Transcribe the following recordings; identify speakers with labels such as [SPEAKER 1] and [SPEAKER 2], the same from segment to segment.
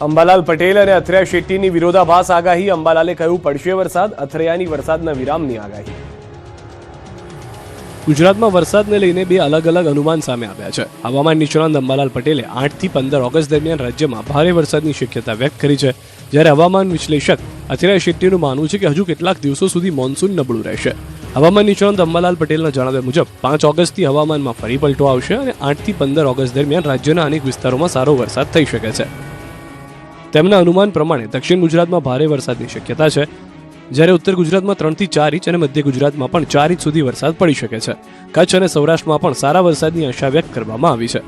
[SPEAKER 1] અંબાલાલ પટેલ અને અથરિયા શેટ્ટીની વિરોધાભાસ આગાહી. અંબાલાલે કહ્યું પડશે વરસાદ, અથરિયાની વરસાદના વિરામની આગાહી. ગુજરાતમાં વરસાદને લઈને બે અલગ અલગ અનુમાન સામે આવ્યા છે. હવામાન નિષ્ણાંત અંબાલાલ પટેલે 8 થી 15 ઓગસ્ટ દરમિયાન રાજ્યમાં ભારે વરસાદની શક્યતા વ્યક્ત કરી છે, જ્યારે હવામાન વિશ્લેષક અથરિયા શેટ્ટીનું માનવું છે કે હજુ કેટલાક દિવસો સુધી મોન્સૂન નબળું રહેશે. હવામાન નિષ્ણાંત અંબાલાલ પટેલના જણાવ્યા મુજબ 5 ઓગસ્ટથી હવામાનમાં ફરી પલટો આવશે અને 8 થી 15 ઓગસ્ટ દરમિયાન રાજ્યના અનેક વિસ્તારોમાં સારો વરસાદ થઈ શકે છે. તેમના અનુમાન પ્રમાણે દક્ષિણ ગુજરાતમાં ભારે વરસાદની શક્યતા છે, જ્યારે ઉત્તર ગુજરાતમાં 3 થી 4 ઇંચ અને મધ્ય ગુજરાતમાં પણ 4 ઇંચ સુધી વરસાદ પડી શકે છે. કચ્છ અને સૌરાષ્ટ્રમાં પણ સારા વરસાદની આશા વ્યક્ત કરવામાં આવી છે.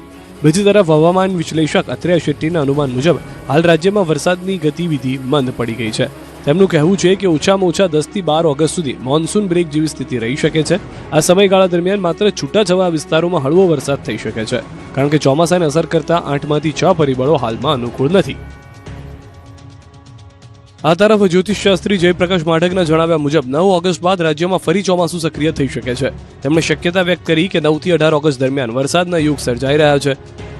[SPEAKER 1] બીજી તરફ હવામાન વિશ્લેષક અથરિયા શેટ્ટીના અનુમાન મુજબ હાલ રાજ્યમાં વરસાદની ગતિવિધિ મંદ પડી ગઈ છે. તેમનું કહેવું છે કે ઓછામાં ઓછા 10 થી 12 ઓગસ્ટ સુધી મોન્સૂન બ્રેક જેવી સ્થિતિ રહી શકે છે. આ સમયગાળા દરમિયાન માત્ર છૂટાછવાયા વિસ્તારોમાં હળવો વરસાદ થઈ શકે છે, કારણ કે ચોમાસાને અસર કરતા 8માંથી 6 પરિબળો હાલમાં અનુકૂળ નથી. આ તરફ જ્યોતિષશાસ્ત્રી જયપ્રકાશ માઢકના જણાવ્યા મુજબ 9 ઓગસ્ટ બાદ રાજ્યમાં ફરી ચોમાસું સક્રિય થઈ શકે છે. તેમણે શક્યતા વ્યક્ત કરી કે 9 થી 18 ઓગસ્ટ દરમિયાન વરસાદના યુગ સર્જાઈ રહ્યા છે.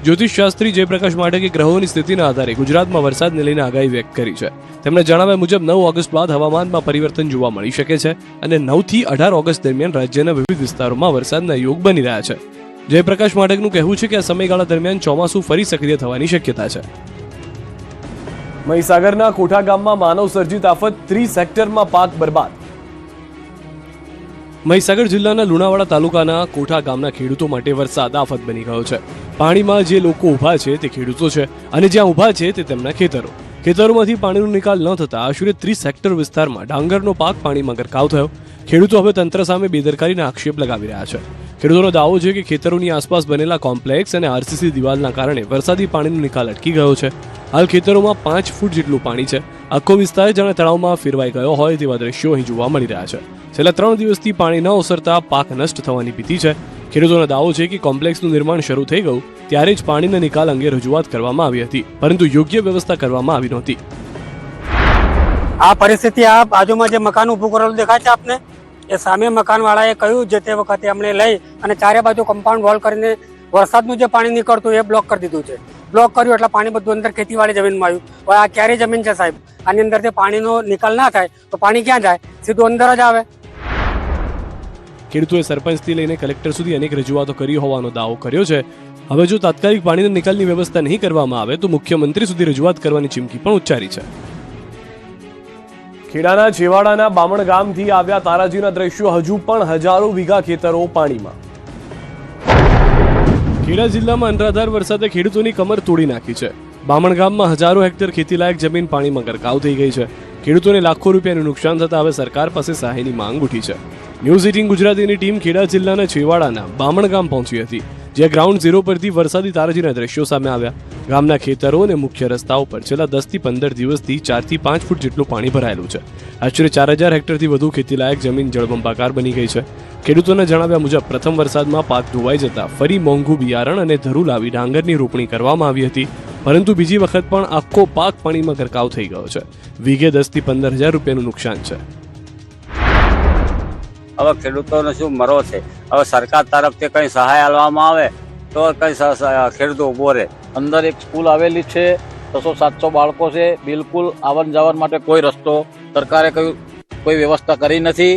[SPEAKER 1] જ્યોતિષશાસ્ત્રી જયપ્રકાશ માઢકે ગ્રહોની સ્થિતિના આધારે ગુજરાતમાં વરસાદને લઈને આગાહી વ્યક્ત કરી છે. તેમણે જણાવ્યા મુજબ 9 ઓગસ્ટ બાદ હવામાનમાં પરિવર્તન જોવા મળી શકે છે અને 9 થી 18 ઓગસ્ટ દરમિયાન રાજ્યના વિવિધ વિસ્તારોમાં વરસાદના યોગ બની રહ્યા છે. જયપ્રકાશ માઢકનું કહેવું છે કે આ સમયગાળા દરમિયાન ચોમાસું ફરી સક્રિય થવાની શક્યતા છે. મહીસાગરના કોઠા ગામમાં માનવ સર્જિત આફત, 30 હેક્ટરમાં પાક બરબાદ. મહીસાગર જિલ્લાના લુણાવાડા તાલુકાના કોઠા ગામના ખેડૂતો માટે વરસાદ આફત બની ગયો છે. પાણીમાં જે લોકો ઊભા છે તે ખેડૂતો છે અને જ્યાં ઊભા છે તે તેમના ખેતરોમાંથી પાણીનો નિકાલ ન થતા આશરે 30 હેક્ટર વિસ્તારમાં ડાંગરનો પાક પાણીમાં ગરકાવ થયો. ખેડૂતો હવે તંત્ર સામે બેદરકારીના આક્ષેપ લગાવી રહ્યા છે. ખેડૂતોનો દાવો છે કે ખેતરોની આસપાસ બનેલા કોમ્પ્લેક્સ અને આરસીસી દિવાલના કારણે વરસાદી પાણીનો નિકાલ અટકી ગયો છે. હાલ ખેતરોમાં 5 ફૂટ જેટલું પાણી છે. આખો વિસ્તાર જાણે તળાવમાં ફેરવાઈ ગયો હોય તેવા દ્રશ્યો અહીં જોવા મળી રહ્યા છે. છેલ્લા 3 દિવસથી પાણી ન ઓસરતા પાક નષ્ટ થવાની ભીતિ છે. ખેડૂતોનો દાવો છે કે કોમ્પ્લેક્સનું નિર્માણ શરૂ થઈ ગયું ત્યારે જ પાણીના નિકાલ અંગે રજૂઆત કરવામાં આવી હતી, પરંતુ યોગ્ય વ્યવસ્થા કરવામાં આવી નહોતી.
[SPEAKER 2] આ પરિસ્થિતિ આ બાજુમાં જે મકાન ઊભું કરેલું દેખાય છે આપને, એ સામે મકાનવાળાએ કહ્યું જે તે વખતે અમને લઈ અને ચારે બાજુ કમ્પાઉન્ડ વોલ કરીને વરસાદનું જે પાણી નીકળતું એ બ્લોક કરી દીધું છે. બ્લોક કર્યું એટલે પાણી બધું અંદર ખેતીવાડી જમીનમાં આવ્યું. હવે આ ક્યારે જમીન છે સાહેબ, આની અંદરથી પાણીનો નિકાલ ના થાય તો પાણી ક્યાં જાય? સીધું અંદર જ આવે.
[SPEAKER 1] ખેડૂતોએ સરપંચથી લઈને કલેક્ટર સુધી અનેક રજૂઆતો કરી હોવાનો દાવો કર્યો છે. હવે જો તાત્કાલિક પાણીના નિકાલની વ્યવસ્થા નહીં કરવામાં આવે તો મુખ્યમંત્રી સુધી રજૂઆત કરવાની ચીમકી પણ ઉચ્ચારી છે. ખેડાના છેવાડાના બામણ ગામથી આવ્યા તારાજીના દ્રશ્યો, હજુ પણ હજારો વીઘા ખેતરો પાણીમાં. ખેડા જિલ્લામાં અનરાધાર વરસાદે ખેડૂતોની કમર તોડી નાખી છે. બામણ ગામમાં હજારો હેક્ટર ખેતીલાયક જમીન પાણીમાં ગરકાવ થઈ ગઈ છે. ખેડૂતોને લાખો રૂપિયાનું નુકસાન થતા હવે સરકાર પાસે સહાયની માંગ ઉઠી છે. ન્યૂઝ 18 ગુજરાતીની ટીમ ખેડા જિલ્લાના છેવાડાના બામણ ગામ પહોંચી હતી, જ્યાં ગ્રાઉન્ડ ઝીરો પરથી વરસાદી તારાજીના દ્રશ્યો સામે આવ્યા. ગામના ખેતરો અને મુખ્ય રસ્તાઓ પર છેલ્લા 10 થી 15 દિવસથી 4 થી 5 ફૂટ જેટલું પાણી ભરાયેલું છે. આશરે 4000 હેક્ટરથી વધુ ખેતીલાયક જમીન જળબંબાકાર બની ગઈ છે. ખેડૂતોના જણાવ્યા મુજબ પ્રથમ વરસાદમાં પાક ધોવાઈ જતા ફરી મોંઘું બિયારણ અને ધરું લાવી ડાંગરની રોપણી કરવામાં આવી હતી, પરંતુ બીજી વખત પણ આખો પાક પાણીમાં ગરકાવ થઈ ગયો છે. વીઘે 10 થી 15,000 રૂપિયાનું નુકસાન છે.
[SPEAKER 3] હવે ખેડૂતોને શું મરો છે? હવે સરકાર તરફથી કંઈ સહાય આપવામાં આવે તો કંઈ ખેડૂતો ઊભો રહે. અંદર એક સ્કૂલ આવેલી છે, 600-700 બાળકો છે, બિલકુલ આવન જાવન માટે કોઈ રસ્તો સરકારે કોઈ વ્યવસ્થા કરી નથી.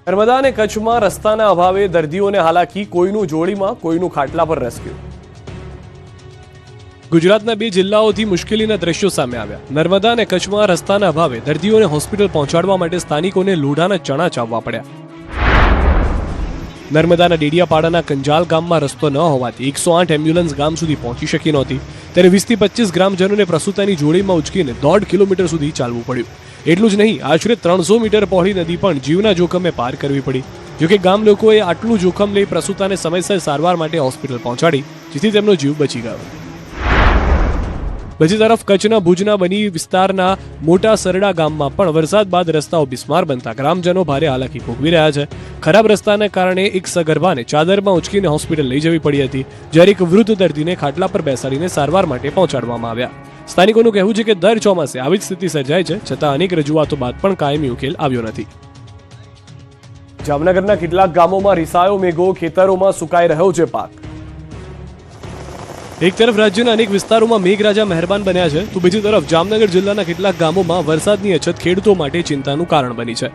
[SPEAKER 1] નર્મદા અને કચ્છમાં રસ્તાના અભાવે દર્દીઓને હાલાકી, કોઈનું જોડીમાં કોઈનું ખાટલા પર રેસ્ક્યુ. ગુજરાતના 2 જિલ્લાઓથી મુશ્કેલીના દ્રશ્યો સામે આવ્યા. નર્મદા અને કચ્છમાં રસ્તાના અભાવે દર્દીઓને હોસ્પિટલ પહોંચાડવા માટે સ્થાનિકોને લોઢાના ચણા ચાવવા પડ્યા. નર્મદાના ડેડિયાપાડાના કંજાલ ગામમાં રસ્તો ન હોવાથી 108 એમ્બ્યુલન્સ ગામ સુધી પહોંચી શકી નહોતી, ત્યારે 20 થી 25 ગ્રામજનોને પ્રસૂતાની જોડીમાં ઉચકીને 1.5 કિલોમીટર સુધી ચાલવું પડ્યું. એટલું જ નહીં, આશરે 300 મીટર પહોળી નદી પણ જીવના જોખમે પાર કરવી પડી. જોકે ગામ લોકોએ આટલું જોખમ લઈ પ્રસૂતાને સમયસર સારવાર માટે હોસ્પિટલ પહોંચાડી, જેથી તેમનો જીવ બચી ગયો. બીજી તરફ કચ્છના ભુજના બની વિસ્તારના મોટા સરડા ગામમાં પણ વરસાદ બાદ રસ્તાઓ બિસ્માર બનતા ગ્રામજનો ભારે હાલાકી ભોગવી રહ્યા છે. ખરાબ રસ્તાના કારણે એક સગર્ભાને ચાદરમાં ઉંચકીને હોસ્પિટલ લઈ જવી પડી હતી, જ્યારે એક વૃદ્ધ દર્દીને ખાટલા પર બેસાડીને સારવાર માટે પહોંચાડવામાં આવ્યા. સ્થાનિકોનું કહેવું છે કે દર ચોમાસે આવી જ સ્થિતિ સર્જાય છે, છતાં અનેક રજૂઆતો બાદ પણ કાયમી ઉકેલ આવ્યો નથી. જામનગરના કેટલાક ગામોમાં રિસાયો મેઘો, ખેતરોમાં સુકાઈ રહ્યો છે પાક. એક તરફ રાજ્યના અનેક વિસ્તારોમાં મેઘરાજા મહેરબાન બન્યા છે તો બીજી તરફ જામનગર જિલ્લાના કેટલાક ગામોમાં વરસાદની અછત ખેડૂતો માટે ચિંતાનું કારણ બની છે.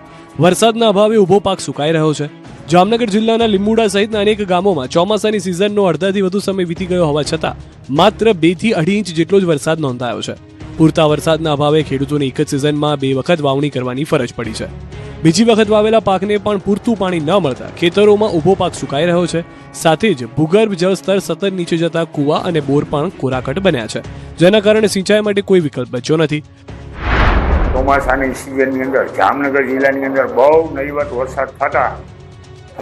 [SPEAKER 1] વરસાદના અભાવે ઊભો પાક સુકાઈ રહ્યો છે. જામનગર જિલ્લાના લીંબુડા સહિતના અનેક ગામોમાં ચોમાસાની સિઝનનો અડધાથી વધુ સમય વીતી ગયો હોવા છતાં માત્ર 2 થી 2.5 ઇંચ જેટલો જ વરસાદ નોંધાયો છે. પૂરતા વરસાદના અભાવે ખેડૂતોને એક જ સિઝનમાં 2 વખત વાવણી કરવાની ફરજ પડી છે. બીજી વખત વાવેલા પાકને પણ પૂરતું પાણી ન મળતા ખેતરોમાં ઊભો પાક સુકાઈ રહ્યો છે. સાથે જ ભૂગર્ભ જળ સ્તર સતત નીચે જતા કુવા અને બોર પણ કોરાકટ બન્યા છે, જેના કારણે સિંચાઈ માટે કોઈ વિકલ્પ બચ્યો નથી.
[SPEAKER 4] ચોમાસાની સિઝનની અંદર જામનગર જિલ્લાની અંદર બહુ નહીવત વરસાદ થતા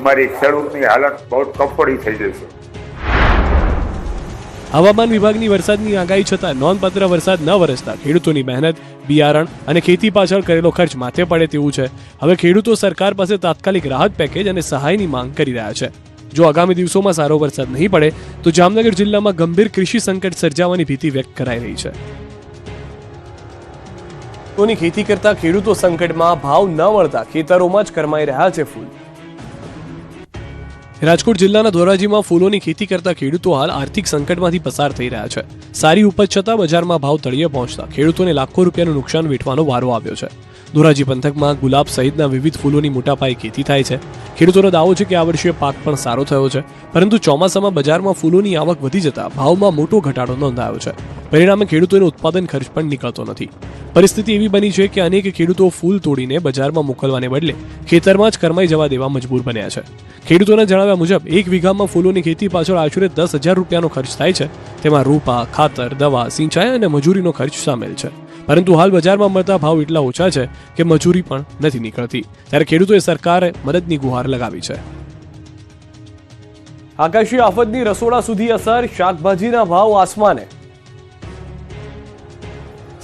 [SPEAKER 4] અમારી ખેડૂતની હાલત બહુ કફોડી થઈ ગઈ છે.
[SPEAKER 1] હવામાન વિભાગની વરસાદની આગાહી છતાં નોંધપાત્ર વરસાદ ન વરસતા ખેડૂતોની મહેનત, બિયારણ અને ખેતી પાછળ કરેલો ખર્ચ માથે પડે તેવું છે. હવે ખેડૂતો સરકાર પાસે તાત્કાલિક રાહત પેકેજ અને સહાયની માંગ કરી રહ્યા છે. જો આગામી દિવસોમાં સારો વરસાદ નહીં પડે તો જામનગર જિલ્લામાં ગંભીર કૃષિ સંકટ સર્જાવાની ભીતિ વ્યક્ત કરાઈ રહી છે. તોની ખેતી કરતા ખેડૂતો સંકટમાં, ભાવ ન મળતા ખેતરોમાં જ કરમાઈ રહ્યા છે ફૂલ. રાજકોટ જિલ્લાના ધોરાજીમાં ફૂલોની ખેતી કરતા ખેડૂતો હાલ આર્થિક સંકટમાંથી પસાર થઈ રહ્યા છે. સારી ઉપજ છતાં બજારમાં ભાવ તળિયે પહોંચતા ખેડૂતોને લાખો રૂપિયાનું નુકસાન વેઠવાનો વારો આવ્યો છે. ધોરાજી પંથકમાં ગુલાબ સહિતના વિવિધ ફૂલોની મોટા પાયે ખેતી થાય છે. ખેડૂતોનો દાવો છે કે આ વર્ષે પાક પણ સારો થયો છે, પરંતુ ચોમાસામાં બજારમાં ફૂલોની આવક વધી જતા ભાવમાં મોટો ઘટાડો નોંધાયો છે. પરિણામે ખેડૂતોનો ઉત્પાદન ખર્ચ પણ નીકળતો નથી. પરિસ્થિતિ એવી બની છે કે અનેક ખેડૂતો ફૂલ તોડીને બજારમાં મોકલવાને બદલે ખેતરમાં જ કરમાઈ જવા દેવા મજબૂર બન્યા છે. ખેડૂતોના જણાવ્યા મુજબ 1 વીઘામાં ફૂલોની ખેતી પાછળ આશરે 10,000 રૂપિયાનો ખર્ચ થાય છે. તેમાં રોપા, ખાતર, દવા, સિંચાઈ અને મજૂરીનો ખર્ચ સામેલ છે. પરંતુ હાલ બજારમાં મળતા ભાવ એટલા ઓછા છે કે મજૂરી પણ નથી નીકળતી. ત્યારે ખેડૂતોએ સરકારે મદદની ગુહાર લગાવી છે. આકાશી આફતની રસોડા સુધી અસર, શાકભાજીના ભાવ આસમાને.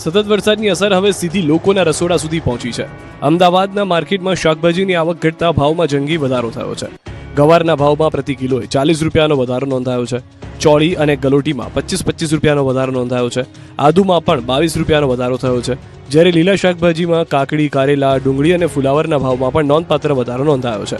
[SPEAKER 1] સતત વરસાદની અસર હવે સીધી લોકોના રસોડા સુધી પહોંચી છે. અમદાવાદના માર્કેટમાં શાકભાજીની આવક ઘટતા ભાવમાં જંગી વધારો થયો છે. ગવારના ભાવમાં પ્રતિ કિલોએ 40 રૂપિયાનો વધારો નોંધાયો છે. ચોળી અને ગલોટીમાં 25 રૂપિયાનો વધારો નોંધાયો છે. આદુમાં પણ 22 રૂપિયાનો વધારો થયો છે. જ્યારે લીલા શાકભાજીમાં કાકડી, કારેલા, ડુંગળી અને ફુલાવરના ભાવમાં પણ નોંધપાત્ર વધારો નોંધાયો છે.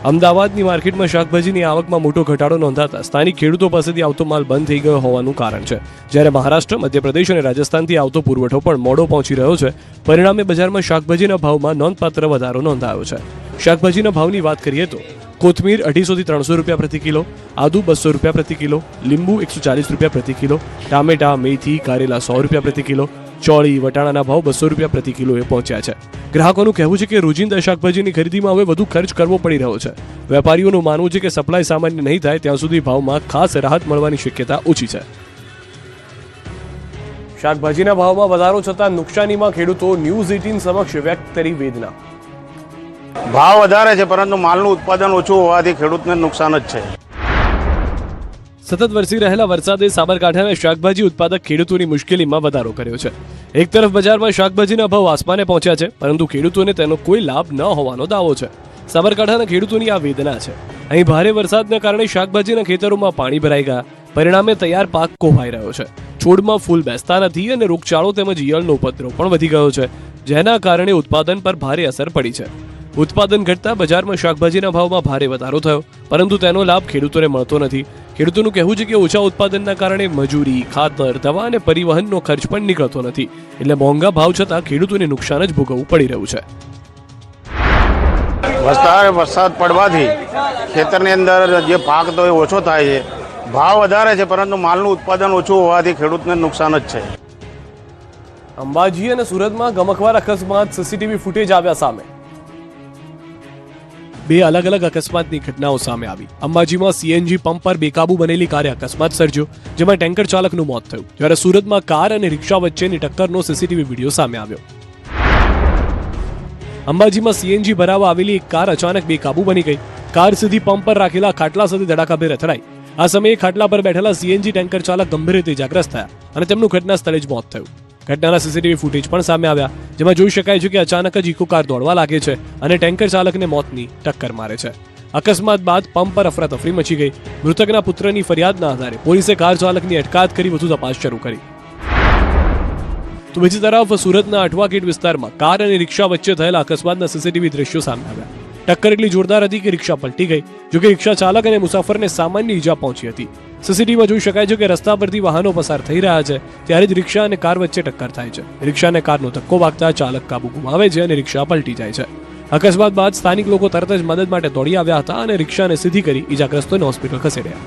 [SPEAKER 1] અમદાવાદની માર્કેટમાં શાકભાજીની આવકમાં મોટો ઘટાડો નોંધાતા સ્થાનિક ખેડૂતો પાસેથી આવતો માલ બંધ થઈ ગયો હોવાનું કારણ છે. જ્યારે મહારાષ્ટ્ર, મધ્યપ્રદેશ અને રાજસ્થાનથી આવતો પુરવઠો પણ મોડો પહોંચી રહ્યો છે. પરિણામે બજારમાં શાકભાજીના ભાવમાં નોંધપાત્ર વધારો નોંધાયો છે. શાકભાજીના ભાવની વાત કરીએ તો કોથમીર 250 થી 300 રૂપિયા પ્રતિ કિલો, આદુ 200 રૂપિયા પ્રતિ કિલો, લીંબુ 140 રૂપિયા પ્રતિ કિલો, ટામેટા, મેથી, કારેલા 100 રૂપિયા પ્રતિ કિલો, ચોળી, વટાણાના ભાવ 200 રૂપિયા પ્રતિ કિલોએ પહોંચ્યા છે. ગ્રાહકોનું કહેવું છે કે રોજિંદા શાકભાજીની ખરીદીમાં હવે વધુ ખર્ચ કરવો પડી રહ્યો છે. વેપારીઓનું માનવું છે કે સપ્લાય સામાન્ય નહીં થાય ત્યાં સુધી ભાવમાં ખાસ રાહત મળવાની શક્યતા ઓછી છે. શાકભાજીના ભાવમાં વધારો છતાં નુકસાનીમાં ખેડૂતો ન્યૂઝ 18 સમક્ષ વ્યક્ત કરી વેદના.
[SPEAKER 5] ભાવ વધારે છે પરંતુ માલનું ઉત્પાદન ઓછું હોવાથી ખેડૂતને નુકસાન જ છે.
[SPEAKER 1] સતત વરસી રહેલા વરસાદે સાબરકાંઠાના શાકભાજી ઉત્પાદક ખેડૂતોની મુશ્કેલીમાં વધારો કર્યો છે. એક તરફ બજારમાં શાકભાજીના ભાવ આસમાને પહોંચ્યા છે, પરંતુ ખેડૂતોને તેનો કોઈ લાભ ન હોવાનો દાવો છે. સાબરકાંઠાના ખેડૂતોની આ વેદના છે. અહીં ભારે વરસાદના કારણે શાકભાજીના ખેતરોમાં પાણી ભરાઈ ગયા. પરિણામે તૈયાર પાક કોહાઈ રહ્યો છે. છોડમાં ફૂલ બેસતા નથી અને રોગચાળો તેમજ ઈયળનો ઉપદ્રવ પણ વધી ગયો છે, જેના કારણે ઉત્પાદન પર ભારે અસર પડી છે. ઉત્પાદન ઘટતા બજારમાં શાકભાજીના ભાવમાં ભારે વધારો થયો, પરંતુ તેનો લાભ ખેડૂતોને મળતો નથી. ખેડૂતોનું કહેવું છે કે ઓછા ઉત્પાદનના કારણે મજૂરી, ખાતર, દવા અને પરિવહનનો ખર્ચ પણ નીકળતો નથી. એટલે મોંઘા ભાવ છતાં ખેડૂતોને નુકસાન જ ભોગવવું પડી રહ્યું છે.
[SPEAKER 5] વધારે વરસાદ પડવાથી ખેતરની અંદર જે પાક તો એ ઓછો થાય છે. ભાવ વધારે છે પરંતુ માલનું ઉત્પાદન ઓછું હોવાથી ખેડૂતને નુકસાન જ છે.
[SPEAKER 1] અંબાજી અને સુરતમાં ગમખ્વાર અકસ્માત, સીસીટીવી ફૂટેજ આવ્યા સામે. 2 અલગ અલગ અકસ્માતની ઘટનાઓ સામે આવી. અંબાજીમાં સીએનજી પંપ પર બેકાબુ બનેલી કારે અકસ્માત સર્જ્યો, જેમાં ટેન્કર ચાલકનું મોત થયું. જ્યારે સુરતમાં કાર અને રિક્ષા વચ્ચેની ટક્કરનો સીસીટીવી વિડીયો સામે આવ્યો. અંબાજીમાં સીએનજી ભરાવા આવેલી એક કાર અચાનક બેકાબુ બની ગઈ. કાર સીધી પંપ પર રાખેલા ખાટલા સાથે ધડાકાભેર અથડાઈ. આ સમયે ખાટલા પર બેઠેલા સીએનજી ટેન્કર ચાલક ગંભીર રીતે ઇજાગ્રસ્ત થયા અને તેમનું ઘટના સ્થળે જ મોત થયું. ઘટનાના સીસીટીવી ફૂટેજ પણ સામે આવ્યા, જેમાં જોઈ શકાય છે કે અચાનક જ ઇકો કાર દોડવા લાગે છે અને ટેન્કર ચાલકને મોતની ટક્કર મારે છે. અકસ્માત બાદ પંપ પર અફરાતફરી મચી ગઈ. મૃતકના પુત્રની ફરિયાદના આધારે પોલીસે કાર ચાલકની અટકાયત કરી વધુ તપાસ શરૂ કરી. તો બીજી તરફ સુરતના અઠવા ગેટ વિસ્તારમાં કાર અને રિક્ષા વચ્ચે થયેલા અકસ્માતના સીસીટીવી દ્રશ્યો સામે આવ્યા. ટક્કર એટલી જોરદાર હતી કે રિક્ષા પલટી ગઈ. જોકે રિક્ષા ચાલક અને મુસાફરને સામાન્ય ઈજા પહોંચી હતી. સીસીટીવીમાં જોઈ શકાય છે કે રસ્તા પરથી વાહનો પસાર થઈ રહ્યા છે ત્યારે જ રિક્ષા અને કાર વચ્ચે ટક્કર થાય છે. રિક્ષા અને કારનો ધક્કો વાગતા ચાલક કાબુ ગુમાવે છે અને રિક્ષા પલટી જાય છે. અકસ્માત બાદ સ્થાનિક લોકો તરત જ મદદ માટે દોડી આવ્યા હતા અને રિક્ષાને સીધી કરી ઈજાગ્રસ્તોને હોસ્પિટલ ખસેડ્યા.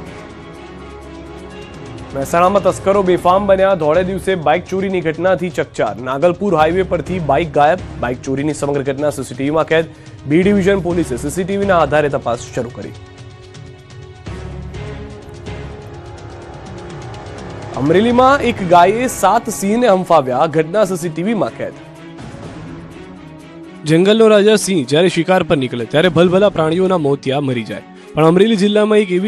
[SPEAKER 1] મહેસાણામાં તસ્કરો બેફામ બન્યા. ધોળે દિવસે બાઇક ચોરીની ઘટનાથી ચકચાર. નાગલપુર હાઈવે પરથી બાઇક ગાયબ. બાઇક ચોરીની સમગ્ર ઘટના સીસીટીવીમાં કેદ. બી ડિવિઝન પોલીસે સીસીટીવીના આધારે તપાસ શરૂ કરી. અમરેલીમાં એક ગાયે 7 સિંહને હંફાવ્યા. ઘટના સીસીટીવીમાં કેદ. જંગલનો રાજા સિંહ જ્યારે શિકાર પર નીકળે ત્યારે ભલભલા પ્રાણીઓના મોતિયા મરી જાય. પણ અમરેલી જિલ્લામાં એક એવી